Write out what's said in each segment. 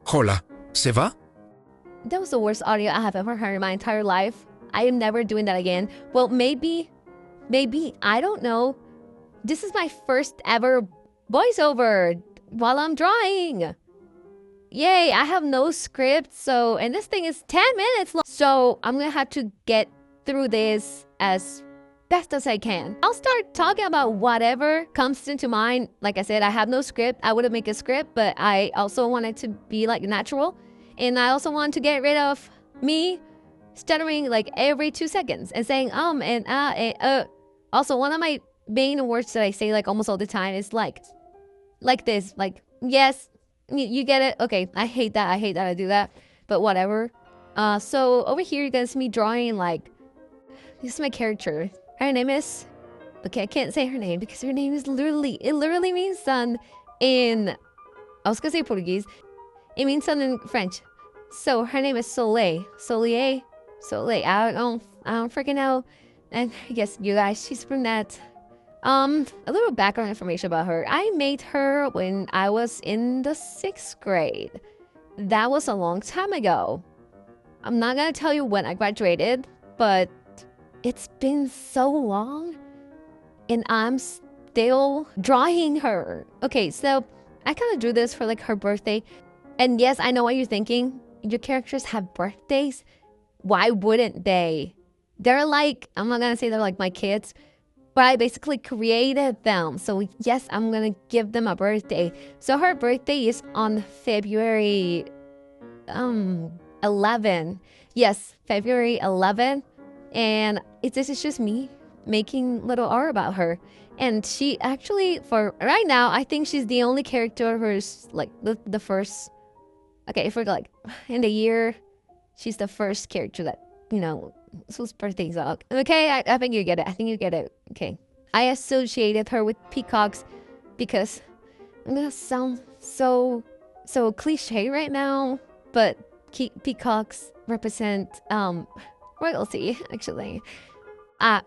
Hola, ¿se va? That was the worst audio I have ever heard in my entire life. I am never doing that again. Well, maybe, I don't know. This is my first ever voiceover while I'm drawing. Yay, I have no script, and this thing is 10 minutes long. So I'm gonna have to get through this as best as I can. I'll start talking about whatever comes into mind. Like I said, I have no script. I wouldn't make a script, but I also want it to be like natural. And I also want to get rid of me stuttering like every 2 seconds and saying and. Also, one of my main words that I say like almost all the time is like this, like yes, you get it. Okay, I hate that. I do that, but whatever. So over here you guys see me drawing like this is my character. Her name is okay. I can't say her name because her name is literally means sun in. I was gonna say Portuguese. It means sun in French. So her name is Soleil. Soleil. I don't freaking know. And I guess you guys, she's brunette. A little background information about her. I made her when I was in the 6th grade. That was a long time ago. I'm not gonna tell you when I graduated, but it's been so long and I'm still drawing her. Okay, so I kind of drew this for like her birthday. And yes, I know what you're thinking. Your characters have birthdays. Why wouldn't they? They're like, I'm not gonna say they're like my kids, but I basically created them. So yes, I'm gonna give them a birthday. So her birthday is on February 11. Yes, February 11. And this is just me making little art about her. And she actually, for right now, I think she's the only character who's like the first. Okay, for like in the year, she's the first character that, whose birthdays are. Okay, I think you get it. Okay. I associated her with peacocks because I'm gonna sound so cliche right now, but peacocks represent royalty, actually.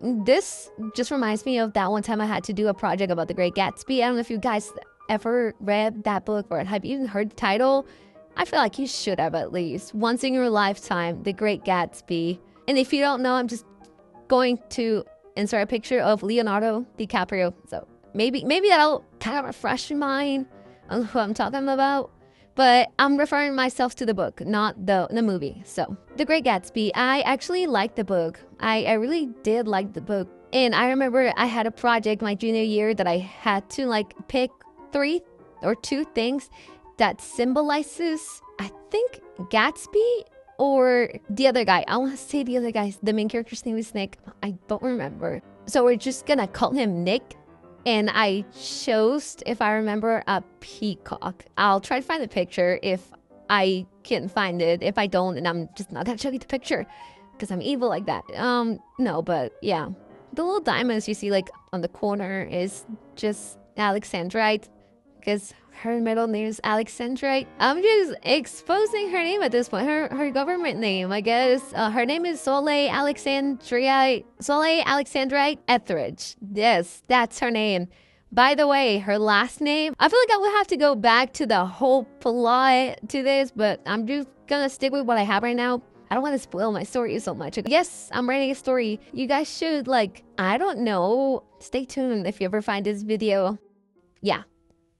This just reminds me of that one time I had to do a project about The Great Gatsby. I don't know if you guys ever read that book or have even heard the title. I feel like you should have at least once in your lifetime, The Great Gatsby. And if you don't know, I'm just going to insert a picture of Leonardo DiCaprio. So maybe that'll kind of refresh your mind on who I'm talking about. But I'm referring myself to the book, not the movie. So The Great Gatsby, I actually liked the book. I really did like the book. And I remember I had a project my junior year that I had to like pick 3 or 2 things that symbolizes, I think, Gatsby or the other guy. I want to say the other guy. The main character's name is Nick. I don't remember. So we're just gonna call him Nick. And I chose, if I remember, a peacock. I'll try to find the picture if I can find it. If I don't, then I'm just not gonna show you the picture because I'm evil like that. No, but yeah. The little diamonds you see like on the corner is just Alexandrite because her middle name is Alexandrite. I'm just exposing her name at this point. Her government name, I guess. Her name is Soleil Alexandrite Etheridge. Yes, that's her name. By the way, her last name, I feel like I would have to go back to the whole plot to this, but I'm just gonna stick with what I have right now. I don't want to spoil my story so much. Yes, I'm writing a story. You guys should, like, I don't know. Stay tuned if you ever find this video. Yeah.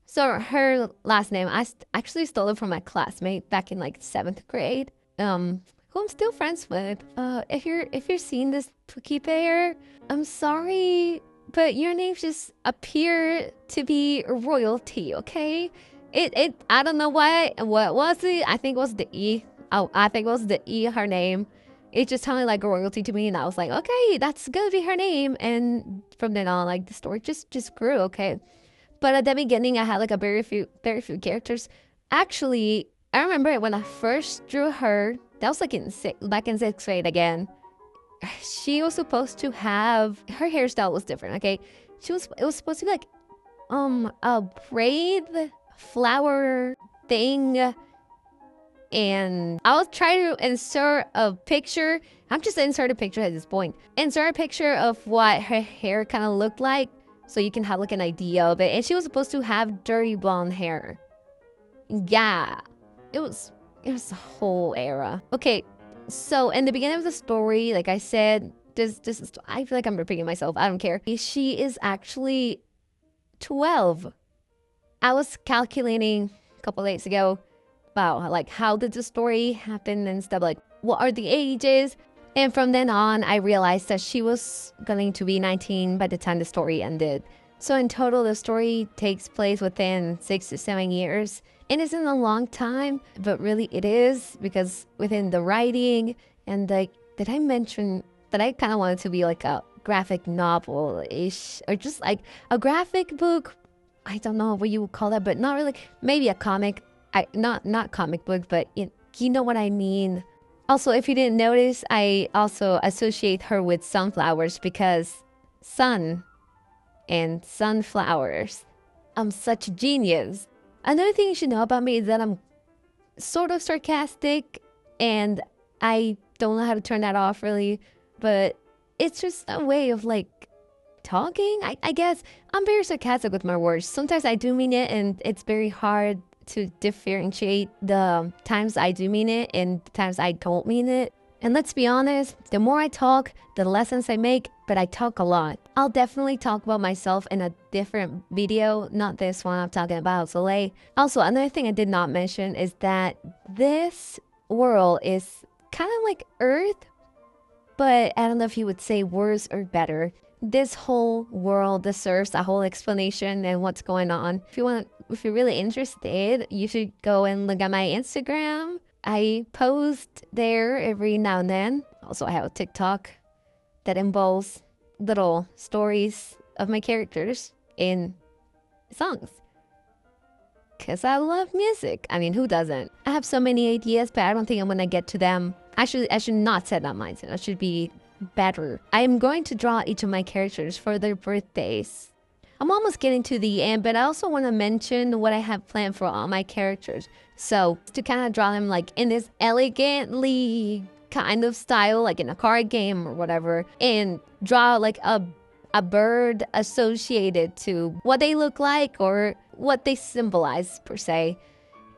So her last name, I actually stole it from my classmate back in like 7th grade. Who I'm still friends with. If you're seeing this Pookie Bear, I'm sorry, but your names just appear to be royalty, okay? I don't know why. What was it? I think it was the E. Oh, I think it was the E, her name. It just sounded like royalty to me, and I was like, okay, that's gonna be her name. And from then on, like the story just grew, okay. But at the beginning, I had like a very few characters. Actually, I remember when I first drew her. That was like back in 6th grade again. She was supposed to have her hairstyle was different. Okay, it was supposed to be like a braid flower thing. And I'll try to insert a picture. I'm just insert a picture at this point. Insert a picture of what her hair kind of looked like, so you can have like an idea of it. And she was supposed to have dirty blonde hair. Yeah. it was a whole era. Okay, so in the beginning of the story, like I said, this is, I feel like I'm repeating myself. I don't care. She is actually 12. I was calculating a couple days ago about like how did the story happen and stuff, like what are the ages, and from then on I realized that she was going to be 19 by the time the story ended. So in total the story takes place within 6 to 7 years. It isn't a long time, but really it is, because within the writing and like, did I mention that I kind of wanted to be like a graphic novel-ish, or just like a graphic book? I don't know what you would call that, but not really. Maybe a comic. Not comic book, but you know what I mean. Also, if you didn't notice, I also associate her with sunflowers, because sun and sunflowers. I'm such a genius. Another thing you should know about me is that I'm sort of sarcastic, and I don't know how to turn that off really, but it's just a way of like talking, I guess. I'm very sarcastic with my words. Sometimes I do mean it, and it's very hard to differentiate the times I do mean it and the times I don't mean it. And let's be honest, the more I talk, the less sense I make, but I talk a lot. I'll definitely talk about myself in a different video, not this one. I'm talking about Soleil. Also, another thing I did not mention is that this world is kind of like Earth, but I don't know if you would say worse or better. This whole world deserves a whole explanation and what's going on. If you're really interested, you should go and look at my Instagram. I post there every now and then. Also, I have a TikTok that involves little stories of my characters in songs. Because I love music. I mean, who doesn't? I have so many ideas, but I don't think I'm gonna get to them. I should not set that mindset. I should be better. I am going to draw each of my characters for their birthdays. I'm almost getting to the end, but I also want to mention what I have planned for all my characters. So to kind of draw them like in this elegantly kind of style, like in a card game or whatever, and draw like a bird associated to what they look like or what they symbolize per se.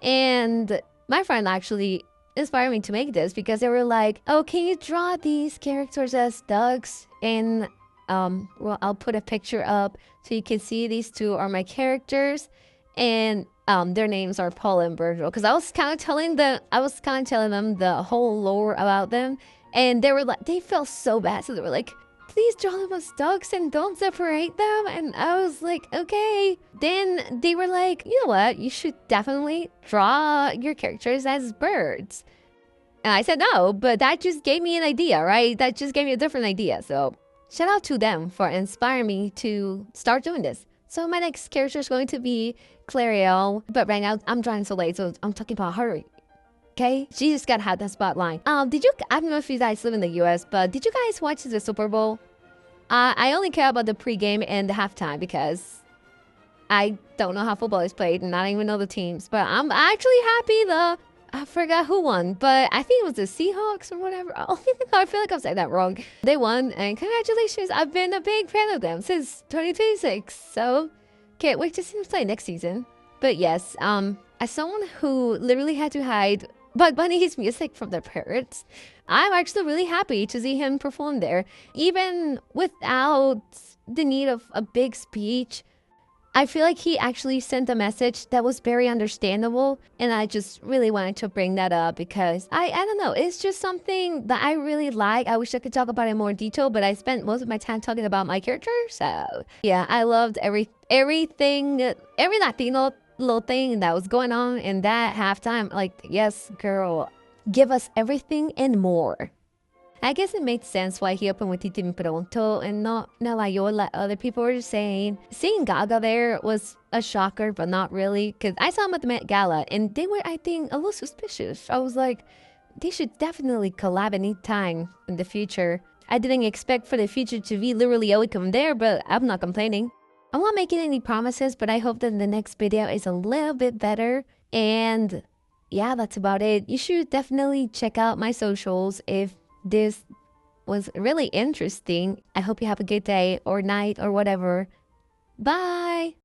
And my friend actually inspired me to make this, because they were like, oh, can you draw these characters as ducks? And well, I'll put a picture up so you can see these two are my characters, and their names are Paul and Virgil, because I was kind of telling them the whole lore about them, and they were like, they felt so bad, so they were like, please draw them as ducks and don't separate them. And I was like, okay. Then they were like, you know what? You should definitely draw your characters as birds. And I said no, but that just gave me an idea, right? That just gave me a different idea. So shout out to them for inspiring me to start doing this. So my next character is going to be Clariel, but right now I'm drawing Soleil, so I'm talking about her. Okay, she just got to have that spotlight. I don't know if you guys live in the US, but did you guys watch the Super Bowl? I only care about the pregame and the halftime, because I don't know how football is played and I don't even know the teams. But I'm actually happy I forgot who won, but I think it was the Seahawks or whatever. Oh, I feel like I'm saying that wrong. They won, and congratulations. I've been a big fan of them since 2026. So can't wait to see them play next season. But yes, as someone who literally had to hide Bud Bunny's music from their parents, I'm actually really happy to see him perform there. Even without the need of a big speech, I feel like he actually sent a message that was very understandable, and I just really wanted to bring that up because I don't know, it's just something that I really like. I wish I could talk about it in more detail, but I spent most of my time talking about my character. So yeah, I loved everything, every Latino little thing that was going on in that halftime. Like, yes, girl, give us everything and more. I guess it made sense why he opened with Titi Mi Pronto and not La Yola like other people were saying. Seeing Gaga there was a shocker, but not really, because I saw him at the Met Gala and they were, I think, a little suspicious. I was like, they should definitely collab any time in the future. I didn't expect for the future to be literally always come there, but I'm not complaining. I'm not making any promises, but I hope that the next video is a little bit better. And yeah, that's about it. You should definitely check out my socials if this was really interesting. I hope you have a good day or night or whatever. Bye!